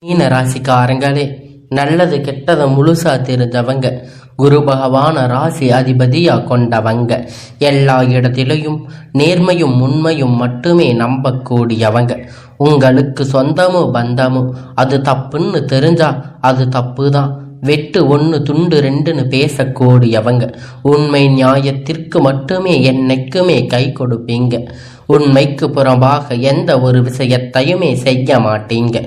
மீன ராசிக்காரங்களே, நல்லது கெட்டதை முழுசா தெரிஞ்சவங்க, குரு பகவான ராசி அதிபதியா கொண்டவங்க, எல்லா இடத்திலையும் நேர்மையும் உண்மையும் மட்டுமே நம்பக்கூடியவங்க. உங்களுக்கு சொந்தமோ பந்தமோ அது தப்புன்னு தெரிஞ்சா அது தப்பு தான். வெட்டு ஒன்று துண்டு ரெண்டுன்னு பேசக்கூடியவங்க. உண்மை நியாயத்திற்கு மட்டுமே என்னைக்குமே கை கொடுப்பீங்க. உண்மைக்கு புறம்பாக எந்த ஒரு விஷயத்தையுமே செய்ய மாட்டீங்க.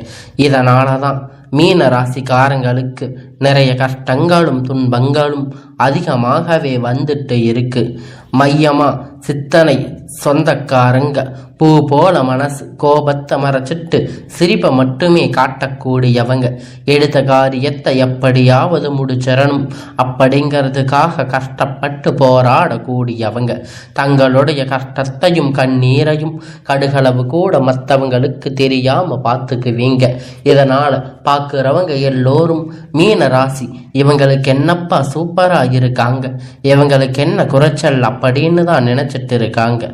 இதனால தான் மீன ராசிக்காரங்களுக்கு நிறைய கஷ்டங்களும் துன்பங்களும் அதிகமாகவே வந்துட்டு இருக்கு. மையமா சித்தனை சொந்தக்காரங்க, பூ போல மனசு, கோபத்தை மறைச்சிட்டு சிரிப்பை மட்டுமே காட்டக்கூடியவங்க. எடுத்த காரியத்தை எப்படியாவது முடிச்சிடணும் அப்படிங்கிறதுக்காக கஷ்டப்பட்டு போராடக்கூடியவங்க. தங்களுடைய கஷ்டத்தையும் கண்ணீரையும் கடுகளவு கூட மற்றவங்களுக்கு தெரியாம பார்த்துக்குவீங்க. இதனால பார்க்குறவங்க எல்லோரும் மீன ராசி இவங்களுக்கு என்னப்பா சூப்பரா இருக்காங்க, இவங்களுக்கு என்ன குறைச்சல் அப்படின்னு தான் நினைச்சிட்டு இருக்காங்க.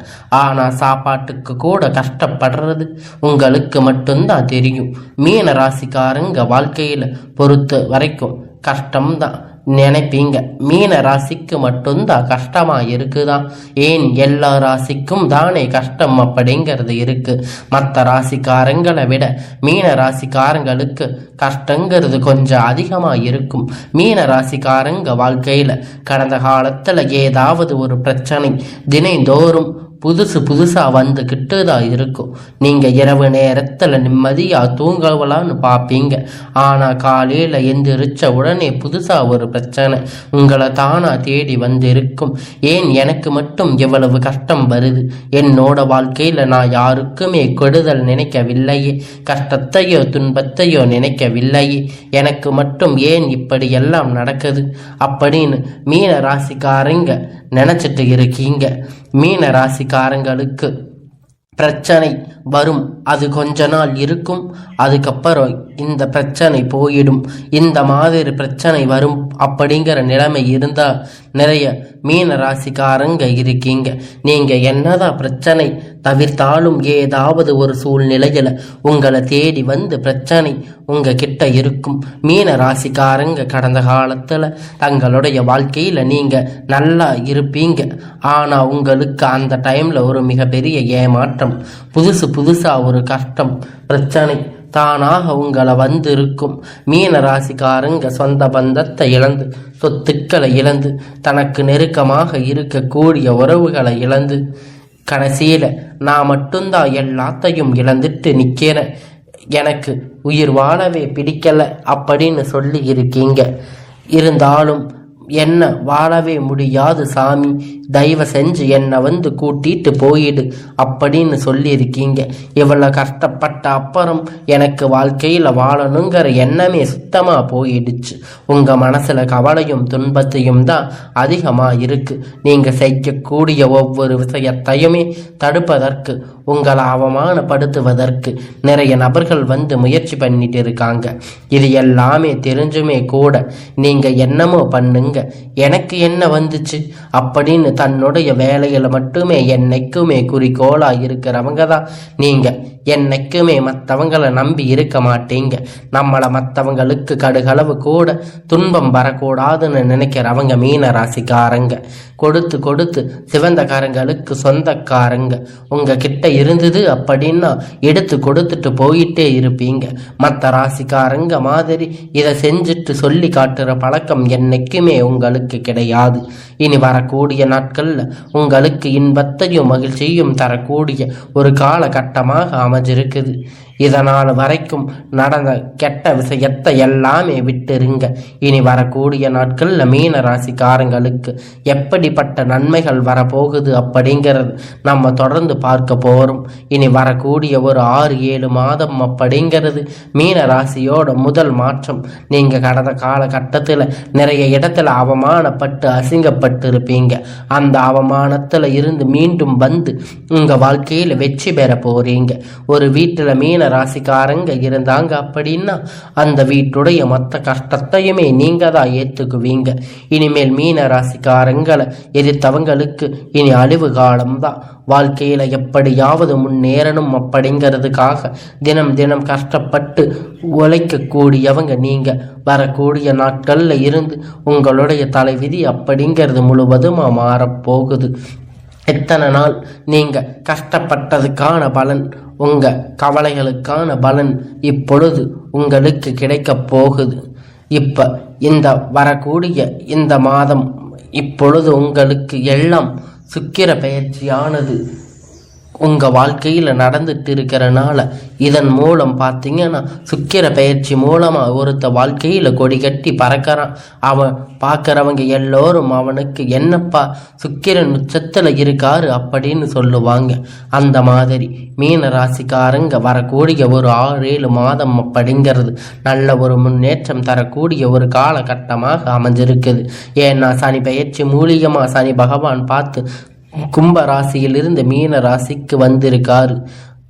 ஆனா சாப்பாட்டுக்கு கூட கஷ்டப்படுறது உங்களுக்கு மட்டும்தான் தெரியும். மீன ராசிக்காரங்க வாழ்க்கையில பொறுத்த வரைக்கும் கஷ்டம்தான் நினைப்பீங்க. மீன ராசிக்கு மட்டும்தான் கஷ்டமா இருக்குதான்? ஏன் எல்லா ராசிக்கும் தானே கஷ்டம் அப்படிங்கிறது இருக்கு. மற்ற ராசிக்காரங்களை விட மீன ராசிக்காரங்களுக்கு கஷ்டங்கிறது கொஞ்சம் அதிகமா இருக்கும். மீன ராசிக்காரங்க வாழ்க்கையில கடந்த காலத்துல ஏதாவது ஒரு பிரச்சனை தினைந்தோறும் புதுசா வந்துக்கிட்டு தான் இருக்கும். நீங்க இரவு நேரத்துல நிம்மதியா தூங்கலான்னு பார்ப்பீங்க. ஆனா காலையில எந்திரிச்ச உடனே புதுசா ஒரு பிரச்சனை உங்களை தானா தேடி வந்திருக்கும். ஏன் எனக்கு மட்டும் எவ்வளவு கஷ்டம் வருது? என்னோட வாழ்க்கையில நான் யாருக்குமே கெடுதல் நினைக்கவில்லையே, கஷ்டத்தையோ துன்பத்தையோ நினைக்கவில்லையே, எனக்கு மட்டும் ஏன் இப்படி எல்லாம் நடக்குது அப்படின்னு மீன ராசிக்காரங்க நினைச்சிட்டு இருக்கீங்க. மீன ராசிக்காரங்களுக்கு பிரச்சனை வரும், அது கொஞ்ச நாள் இருக்கும், அதுக்கப்புறம் இந்த பிரச்சனை போயிடும். இந்த மாதிரி பிரச்சனை வரும் அப்படிங்கிற நிலைமை இருந்தால் நிறைய மீன ராசிக்காரங்க இருக்கீங்க. நீங்க என்னதான் பிரச்சனை தவிர்த்தாலும் ஏதாவது ஒரு சூழ்நிலையில உங்களை தேடி வந்து பிரச்சனை உங்க கிட்ட இருக்கும். மீன ராசிக்காரங்க கடந்த காலத்துல தங்களுடைய வாழ்க்கையில நீங்க நல்லா இருப்பீங்க. ஆனா உங்களுக்கு அந்த டைம்ல ஒரு மிகப்பெரிய ஏமாற்றம், புதுசா ஒரு கஷ்டம் பிரச்சனை தானாக உங்களை வந்திருக்கும். மீன ராசிக்காரங்க சொந்த பந்தத்தை இழந்து, சொத்துக்களை இழந்து, தனக்கு நெருக்கமாக இருக்கக்கூடிய உறவுகளை இழந்து, கடைசியில நான் மட்டும்தான் எல்லாத்தையும் இழந்துட்டு நிக்கிறேன், எனக்கு உயிர் வாழவே பிடிக்கல அப்படின்னு சொல்லி இருக்கீங்க. இருந்தாலும் என்ன வாழவே முடியாது சாமி, தயவு செஞ்சு என்னை வந்து கூட்டிட்டு போயிடு அப்படின்னு சொல்லி இருக்கீங்க. இவ்வளோ கஷ்டப்பட்ட அப்புறம் எனக்கு வாழ்க்கையில் வாழணுங்கிற எண்ணமே சுத்தமாக போயிடுச்சு. உங்கள் மனசில் கவலையும் துன்பத்தையும் தான் அதிகமாக இருக்கு. நீங்கள் செய்யக்கூடிய ஒவ்வொரு விஷயத்தையுமே தடுப்பதற்கு, உங்களை அவமானப்படுத்துவதற்கு நிறைய நபர்கள் வந்து முயற்சி பண்ணிட்டு இருக்காங்க. இது எல்லாமே தெரிஞ்சுமே கூட நீங்கள் என்னமோ பண்ணுங்க, எனக்கு என்ன வந்துச்சு அப்படின்னு தன்னுடைய வேலையில மட்டுமே என்னைக்குமே குறிக்கோளா இருக்கிறவங்க தான் நீங்க. என்னைக்குமே மற்றவங்களை நம்பி இருக்க மாட்டீங்க. நம்மளை மற்றவங்களுக்கு கடுகளவு கூட துன்பம் வரக்கூடாதுன்னு நினைக்கிறவங்க மீன ராசிக்காரங்க. கொடுத்து சிவந்தக்காரங்களுக்கு சொந்தக்காரங்க. உங்க கிட்ட இருந்தது அப்படின்னா எடுத்து கொடுத்துட்டு போயிட்டே இருப்பீங்க. மற்ற ராசிக்காரங்க மாதிரி இதை செஞ்சுட்டு சொல்லி காட்டுற பழக்கம் என்னைக்குமே உங்களுக்கு கிடையாது. இனி வரக்கூடிய நாட்கள்ல உங்களுக்கு இன்பத்தையும் மகிழ்ச்சியும் தரக்கூடிய ஒரு காலகட்டமாக அமைஞ்சிருக்குது. இதனால் வரைக்கும் நடந்த கெட்ட விஷயத்தை எல்லாமே விட்டுருங்க. இனி வரக்கூடிய நாட்கள்ல மீன ராசிக்காரங்களுக்கு எப்படிப்பட்ட நன்மைகள் வரப்போகுது அப்படிங்கிறது நம்ம தொடர்ந்து பார்க்க போறோம். இனி வரக்கூடிய ஒரு 6-7 மாதம் அப்படிங்கிறது மீன ராசியோட முதல் மாற்றம். நீங்க கடந்த காலகட்டத்தில் நிறைய இடத்துல அவமானப்பட்டு அசிங்கப்பட்டு இருப்பீங்க. அந்த அவமானத்துல இருந்து மீண்டும் வந்து உங்க வாழ்க்கையில வெற்றி பெற போறீங்க. ஒரு வீட்டுல மீன ராசிக்காரங்க இருந்தாங்க அப்படின்னா அந்த வீட்டுடைய மொத்த கஷ்டத்தையுமே நீங்க தான் ஏத்துக்குவீங்க. இனிமேல் மீன ராசிக்காரங்களை எதிர்த்தவங்களுக்கு இனி அழிவு காலம்தான். வாழ்க்கையில எப்படியாவது முன்னேறணும் அப்படிங்கிறதுக்காக தினம் தினம் கஷ்டப்பட்டு உழைக்கக்கூடியவங்க நீங்க. வரக்கூடிய நாட்கள்ல இருந்து உங்களுடைய தலைவிதி அப்படிங்கிறது முழுவதுமா மாறப்போகுது. எத்தனை நாள் நீங்க கஷ்டப்பட்டதுக்கான பலன், உங்க கவலைகளுக்கான பலன் இப்பொழுது உங்களுக்கு கிடைக்க போகுது. இப்ப இந்த வரக்கூடிய இந்த மாதம் இப்பொழுது உங்களுக்கு எல்லாம் சுக்கிர பெயர்ச்சியானது உங்கள் வாழ்க்கையில் நடந்துட்டு இருக்கிறனால இதன் மூலம் பார்த்தீங்கன்னா சுக்கிர பெயர்ச்சி மூலமாக ஒருத்த வாழ்க்கையில் கொடி கட்டி பறக்கிறான். அவன் பார்க்குறவங்க எல்லோரும் அவனுக்கு என்னப்பா சுக்கிரன் உச்சத்தில் இருக்காரு அப்படின்னு சொல்லுவாங்க. அந்த மாதிரி மீன ராசிக்காரங்க வரக்கூடிய ஒரு 6-7 மாதம் அப்படிங்கிறது நல்ல ஒரு முன்னேற்றம் தரக்கூடிய ஒரு காலகட்டமாக அமைஞ்சிருக்குது. ஏன்னா சனி பெயர்ச்சி மூலியமாக சனி பகவான் பார்த்து கும்ப ராசியிலிருந்து மீன ராசிக்கு வந்திருக்காரு.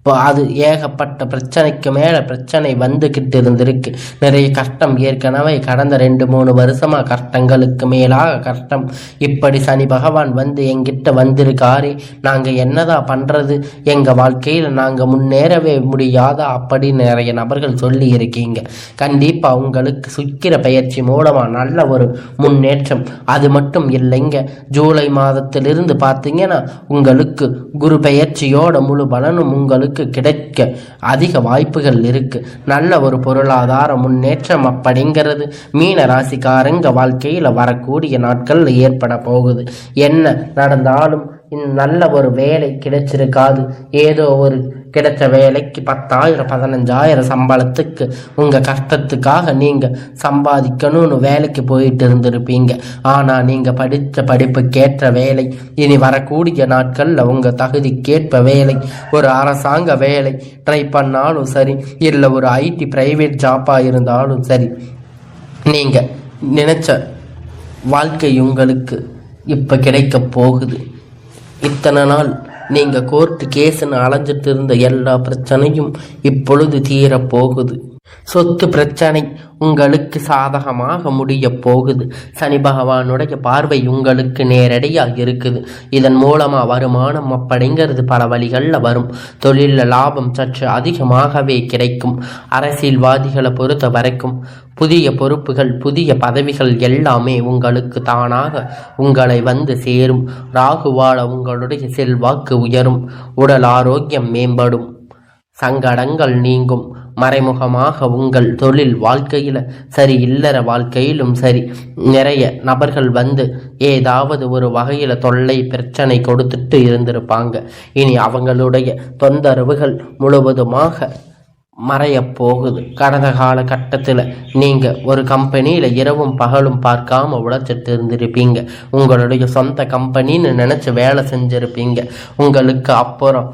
இப்போ அது ஏகப்பட்ட பிரச்சனைக்கு மேலே பிரச்சனை வந்துக்கிட்டு இருந்திருக்கு. நிறைய கஷ்டம் ஏற்கனவே கடந்த 2-3 வருஷமாக கஷ்டங்களுக்கு மேலாக கஷ்டம். இப்படி சனி பகவான் வந்து எங்கிட்ட வந்திருக்காரு, நாங்கள் என்னதான் பண்ணுறது, எங்கள் வாழ்க்கையில் நாங்கள் முன்னேறவே முடியாதா அப்படின்னு நிறைய நபர்கள் சொல்லி இருக்கீங்க. கண்டிப்பாக உங்களுக்கு சுக்கிர பெயர்ச்சி மூலமாக நல்ல ஒரு முன்னேற்றம். அது மட்டும் இல்லைங்க, ஜூலை மாதத்திலிருந்து பார்த்தீங்கன்னா உங்களுக்கு குரு பெயர்ச்சியோட முழு பலனும் உங்களுக்கு கிடைக்க அதிக வாய்ப்புகள் இருக்கு. நல்ல ஒரு பொருளாதார முன்னேற்றம் அப்படிங்கிறது மீன ராசிக்காரங்க வாழ்க்கையில் வரக்கூடிய நாட்கள்ல ஏற்பட போகுது. என்ன நடந்தாலும் நல்ல ஒரு வேலை கிடைச்சிருக்காது. ஏதோ ஒரு கிடைச்ச வேலைக்கு 10,000 15,000 சம்பளத்துக்கு உங்கள் கஷ்டத்துக்காக நீங்கள் சம்பாதிக்கணும்னு வேலைக்கு போயிட்டு இருந்திருப்பீங்க. ஆனால் நீங்கள் படித்த படிப்புக்கேற்ற வேலை, இனி வரக்கூடிய நாட்களில் உங்கள் தகுதிக்கேற்ப வேலை, ஒரு அரசாங்க வேலை ட்ரை பண்ணாலும் சரி, இல்லை ஒரு ஐடி பிரைவேட் ஜாப்பாக இருந்தாலும் சரி, நீங்கள் நினச்ச வாழ்க்கை உங்களுக்கு இப்போ கிடைக்க போகுது. இத்தனை நாள் நீங்கள் கோர்ட்டு கேஸுன்னு அலைஞ்சிட்டு இருந்த எல்லா பிரச்சனையும் இப்பொழுது தீரப்போகுது. சொத்து பிரச்சனை உங்களுக்கு சாதகமாக முடிய போகுது. சனி பகவானுடைய பார்வை உங்களுக்கு நேரடியாக இருக்குது. இதன் மூலமாக வருமானம் அப்படிங்கிறது பல வழிகளில் வரும். தொழிலில் லாபம் சற்று அதிகமாகவே கிடைக்கும். அரசியல்வாதிகளை பொறுத்த வரைக்கும் புதிய பொறுப்புகள், புதிய பதவிகள் எல்லாமே உங்களுக்கு தானாக உங்களை வந்து சேரும். ராகுவால உங்களுடைய செல்வாக்கு உயரும். உடல் ஆரோக்கியம் மேம்படும். சங்கடங்கள் நீங்கும். மறைமுகமாக உங்கள் தொழில் வாழ்க்கையில் சரி, இல்லற வாழ்க்கையிலும் சரி, நிறைய நபர்கள் வந்து ஏதாவது ஒரு வகையில் தொல்லை பிரச்சனை கொடுத்துட்டு இருந்திருப்பாங்க. இனி அவங்களுடைய தொந்தரவுகள் முழுவதுமாக மறைய போகுது. கடந்த காலகட்டத்தில் நீங்கள் ஒரு கம்பெனியில் இரவும் பகலும் பார்க்காம உழைச்சிட்டு இருந்திருப்பீங்க. உங்களுடைய சொந்த கம்பெனின்னு நினச்சி வேலை செஞ்சுருப்பீங்க. உங்களுக்கு அப்புறம்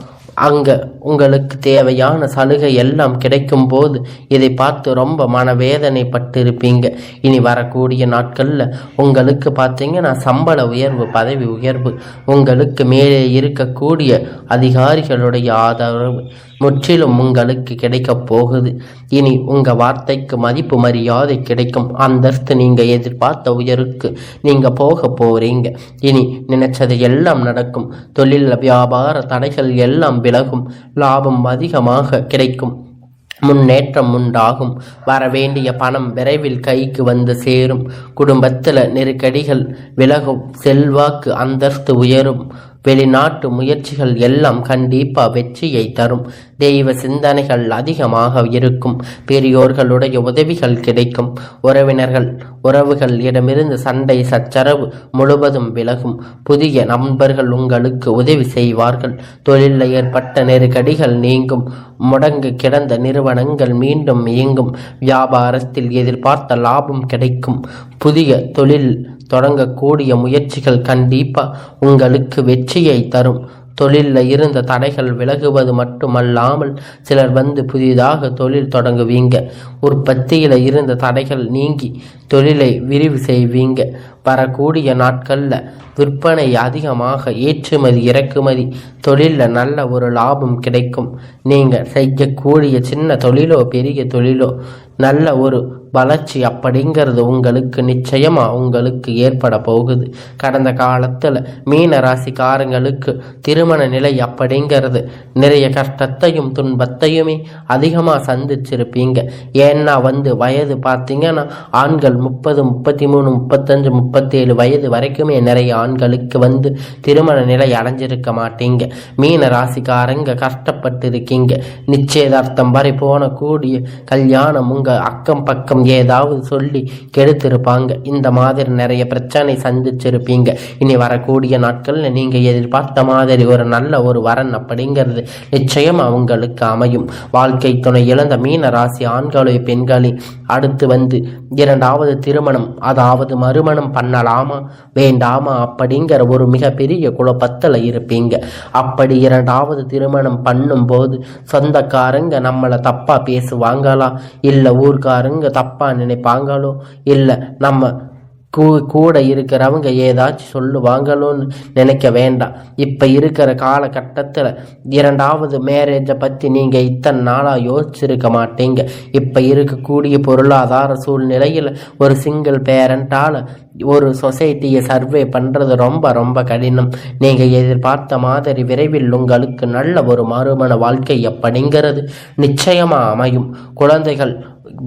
அங்கே உங்களுக்கு தேவையான சலுகை எல்லாம் கிடைக்கும் போது இதை பார்த்து ரொம்ப மனவேதனைப்பட்டு இருப்பீங்க. இனி வரக்கூடிய நாட்களில் உங்களுக்கு பார்த்தீங்கன்னா சம்பள உயர்வு, பதவி உயர்வு, உங்களுக்கு மேலே இருக்கக்கூடிய அதிகாரிகளுடைய ஆதரவு முற்றிலும் உங்களுக்கு கிடைக்க போகுது. இனி உங்கள் வார்த்தைக்கு மதிப்பு மரியாதை கிடைக்கும். அந்தஸ்து நீங்கள் எதிர்பார்த்த உயருக்கு நீங்கள் போக போகிறீங்க. இனி நினைச்சது எல்லாம் நடக்கும். தொழில் வியாபார தடைகள் எல்லாம் விலகும். லாபம் அதிகமாக கிடைக்கும். முன்னேற்றம் உண்டாகும். வரவேண்டிய பணம் விரைவில் கைக்கு வந்து சேரும். குடும்பத்தில் நெருக்கடிகள் விலகும். செல்வாக்கு அந்தஸ்து உயரும். வெளிநாட்டு முயற்சிகள் எல்லாம் கண்டிப்பாக வெற்றியை தரும். தெய்வ சிந்தனைகள் அதிகமாக இருக்கும். பெரியோர்களுடைய உதவிகள் கிடைக்கும். உறவுகள் இடமிருந்து சண்டை சச்சரவு முழுவதும் விலகும். புதிய நண்பர்கள் உங்களுக்கு உதவி செய்வார்கள். தொழிலில் ஏற்பட்ட நெருக்கடிகள் நீங்கும். முடங்கு கிடந்த நிறுவனங்கள் மீண்டும் இயங்கும். வியாபாரத்தில் எதிர்பார்த்த லாபம் கிடைக்கும். புதிய தொழில் தொடங்கக்கூடிய முயற்சிகள் கண்டிப்பாக உங்களுக்கு வெற்றியை தரும். தொழிலில் இருந்த தடைகள் விலகுவது மட்டுமல்லாமல் சிலர் வந்து புதிதாக தொழில் தொடங்குவீங்க. உற்பத்தியில் இருந்த தடைகள் நீங்கி தொழிலை விரிவு செய்வீங்க. வரக்கூடிய நாட்களில் விற்பனை அதிகமாக, ஏற்றுமதி இறக்குமதி தொழிலில் நல்ல ஒரு லாபம் கிடைக்கும். நீங்கள் செய்யக்கூடிய சின்ன தொழிலோ பெரிய தொழிலோ நல்ல ஒரு வளர்ச்சி அப்படிங்கிறது உங்களுக்கு நிச்சயமாக உங்களுக்கு ஏற்பட போகுது. கடந்த காலத்தில் மீன ராசிக்காரங்களுக்கு திருமண நிலை அப்படிங்கிறது நிறைய கஷ்டத்தையும் துன்பத்தையுமே அதிகமாக சந்திச்சிருப்பீங்க. ஏன்னா வயது பார்த்தீங்கன்னா ஆண்கள் 30, 33, 35, 37 வயது வரைக்குமே நிறைய ஆண்களுக்கு திருமண நிலை அடைஞ்சிருக்க மாட்டீங்க. மீன ராசிக்காரங்க கஷ்டப்பட்டு இருக்கீங்க. நிச்சயதார்த்தம் வரை போன கூடிய கல்யாணம் உங்க அக்கம் பக்கம் ஏதாவது சொல்லி கெடுத்திருப்பாங்க. இந்த மாதிரி நிறைய பிரச்சனை சந்திச்சிருப்பீங்க. இனி வரக்கூடிய நாட்கள்ல நீங்க எதிர்பார்த்த மாதிரி ஒரு நல்ல ஒரு வரன் அப்படிங்கிறது நிச்சயம் அவங்களுக்கு அமையும். வாழ்க்கை துணை இழந்த மீன ராசி ஆண்களோ பெண்களே அடுத்து இரண்டாவது திருமணம், அதாவது மறுமணம் பண்ணலாமா வேண்டாமா அப்படிங்கிற ஒரு மிகப்பெரிய குழப்பத்தில் இருப்பீங்க. அப்படி இரண்டாவது திருமணம் பண்ணும் போது சொந்தக்காரங்க நம்மளை தப்பா பேசுவாங்களா, இல்லை ஊர்க்காரங்க தப்பா நினைப்பாங்களோ, இல்லை நம்ம கூட இருக்கிறவங்க ஏதாச்சும் சொல்லுவாங்களோன்னு நினைக்க வேண்டாம். இப்போ இருக்கிற காலகட்டத்தில் இரண்டாவது மேரேஜை பற்றி நீங்கள் இத்தனை நாளாக யோசிச்சிருக்க மாட்டீங்க. இப்போ இருக்கக்கூடிய பொருளாதார சூழ்நிலையில் ஒரு சிங்கிள் பேரண்டால் ஒரு சொசைட்டியை சர்வே பண்ணுறது ரொம்ப ரொம்ப கடினம். நீங்கள் எதிர்பார்த்த மாதிரி விரைவில் உங்களுக்கு நல்ல ஒரு மறுமண வாழ்க்கை அப்படிங்கிறது நிச்சயமாக அமையும். குழந்தைகள்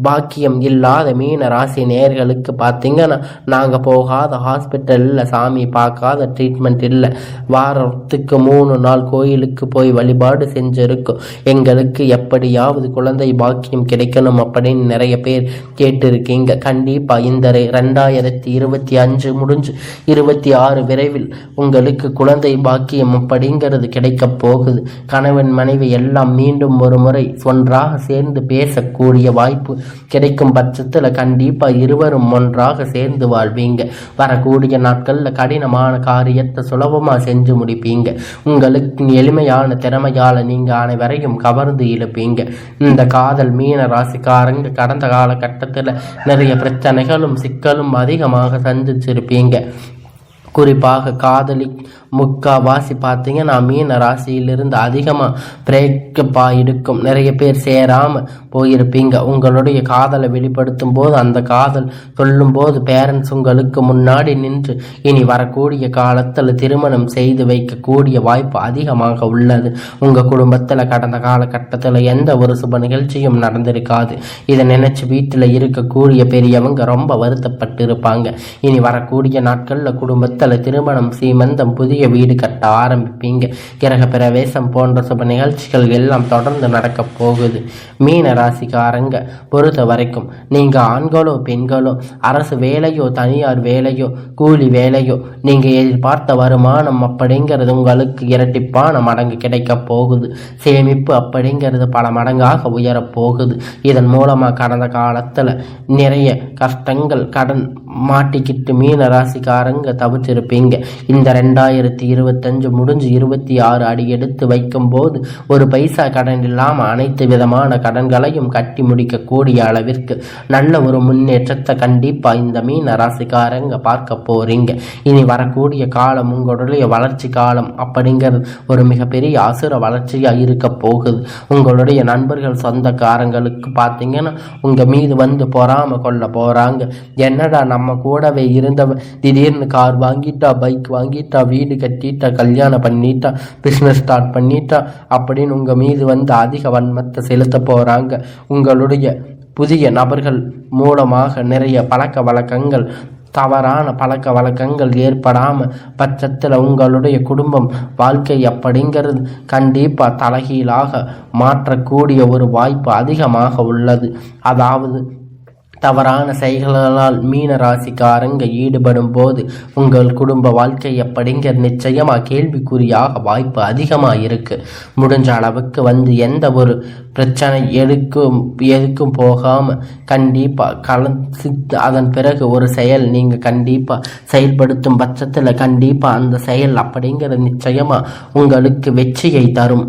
பாக்கியம் இல்லாத மீன ராசி நேயர்களுக்கு பார்த்தீங்கன்னா நாங்கள் போகாத ஹாஸ்பிட்டல் இல்லை, சாமி பார்க்காத ட்ரீட்மெண்ட் இல்லை, வாரத்துக்கு 3 நாள் கோயிலுக்கு போய் வழிபாடு செஞ்சுருக்கோம், எங்களுக்கு எப்படியாவது குழந்தை பாக்கியம் கிடைக்கணும் அப்படின்னு நிறைய பேர் கேட்டிருக்கீங்க. கண்டிப்பாக இந்த 2025 முடிஞ்சு 26 விரைவில் உங்களுக்கு குழந்தை பாக்கியம் அப்படிங்கிறது கிடைக்க போகுது. கணவன் மனைவி எல்லாம் மீண்டும் ஒரு முறை ஒன்றாக சேர்ந்து பேசக்கூடிய வாய்ப்பு கிடைக்கும் பட்சத்தில் கண்டிப்பாக இருவரும் ஒன்றாக சேர்ந்து வாழ்வீங்க. வரக்கூடிய நாட்களில் கடினமான காரியத்தை சுலபமாக செஞ்சு முடிப்பீங்க. உங்களுக்கு எளிமையான திறமையால் நீங்கள் அனைவரையும் கவர்ந்து இழுப்பீங்க. இந்த காதல் மீன ராசிக்காரங்க கடந்த காலகட்டத்தில் நிறைய பிரச்சனைகளும் சிக்கலும் அதிகமாக சந்திச்சிருப்பீங்க. குறிப்பாக காதலி முக்காவாசி பார்த்தீங்கன்னா மீன ராசியிலிருந்து அதிகமாக பிரேக்கப் ஆகிருக்கும். நிறைய பேர் சேராமல் போயிருப்பீங்க. உங்களுடைய காதலை வெளிப்படுத்தும் போது அந்த காதல் சொல்லும்போது பேரண்ட்ஸ் உங்களுக்கு முன்னாடி நின்று இனி வரக்கூடிய காலத்தில் திருமணம் செய்து வைக்கக்கூடிய வாய்ப்பு அதிகமாக உள்ளது. உங்கள் குடும்பத்தில் கடந்த காலகட்டத்தில் எந்த ஒரு சுப நிகழ்ச்சியும் நடந்திருக்காது. இதை நினைச்சு வீட்டில் இருக்கக்கூடிய பெரியவங்க ரொம்ப வருத்தப்பட்டு இருப்பாங்க. இனி வரக்கூடிய நாட்களில் குடும்பத்தில் திருமணம், சீமந்தம், புதிய வீடு கட்ட ஆரம்பிப்பீங்க. கிரக பிரவேசம் போன்ற சுப நிகழ்ச்சிகள் எல்லாம் தொடர்ந்து நடக்க போகுது. மீன ராசிக்காரங்க பொறுத்த வரைக்கும் நீங்க ஆண்களோ பெண்களோ, அரசு வேலையோ தனியார் வேலையோ கூலி வேலையோ, நீங்க எதிர்பார்த்த வருமானம் அப்படிங்கிறது உங்களுக்கு இரட்டிப்பான மடங்கு கிடைக்க போகுது. சேமிப்பு அப்படிங்கிறது பல மடங்காக உயரப் போகுது. இதன் மூலமா கடந்த காலத்துல நிறைய கஷ்டங்கள் கடன் மாட்டிக்கிட்டு மீன ராசிக்காரங்க தவிச்சிருப்பீங்க. இந்த 2025 முடிஞ்சு 26 அடி எடுத்து வைக்கும் போது ஒரு பைசா கடன் இல்லாமல் அனைத்து விதமான கடன்களையும் கட்டி முடிக்கக்கூடிய அளவிற்கு நல்ல ஒரு முன்னேற்றத்தை கண்டிப்பா இந்த மீன ராசிக்காரங்க பார்க்க போறீங்க. இனி வரக்கூடிய காலம் உங்களுடைய வளர்ச்சி காலம் அப்படிங்கிறது ஒரு மிகப்பெரிய அசுர வளர்ச்சியா இருக்க போகுது. உங்களுடைய நண்பர்கள் சொந்தக்காரங்களுக்கு பார்த்தீங்கன்னா உங்க மீது பொறாம கொள்ள போறாங்க. என்னடா நம்ம கூடவே இருந்தவன் திடீர்னு கார் வாங்கிட்டா, பைக் வாங்கிட்டா, வீடு கட்டிட்டா, கல்யாணம் பண்ணிட்டா, பிஸ்னஸ் ஸ்டார்ட் பண்ணிட்டா அப்படின்னு உங்க மீது அதிக வன்மத்தை செலுத்த போறாங்க. உங்களுடைய புதிய நபர்கள் மூலமாக நிறைய பழக்க வழக்கங்கள், தவறான பழக்க வழக்கங்கள் ஏற்படாமல் பட்சத்தில் உங்களுடைய குடும்பம் வாழ்க்கை அப்படிங்கிறது கண்டிப்பாக தலைகீழாக மாற்றக்கூடிய ஒரு வாய்ப்பு அதிகமாக உள்ளது. அதாவது தவறான செயல்களால் மீன ராசிக்காரங்க ஈடுபடும் போது உங்கள் குடும்ப வாழ்க்கை அப்படிங்கிற நிச்சயமாக கேள்விக்குறியாக வாய்ப்பு அதிகமாக இருக்கு. முடிஞ்ச அளவுக்கு எந்த ஒரு பிரச்சனை எதுக்கும் போகாமல் கண்டிப்பாக கலந்து அதன் பிறகு ஒரு செயல் நீங்கள் கண்டிப்பாக செயல்படுத்தும் பட்சத்தில் கண்டிப்பாக அந்த செயல் அப்படிங்கிற நிச்சயமாக உங்களுக்கு வெற்றியை தரும்.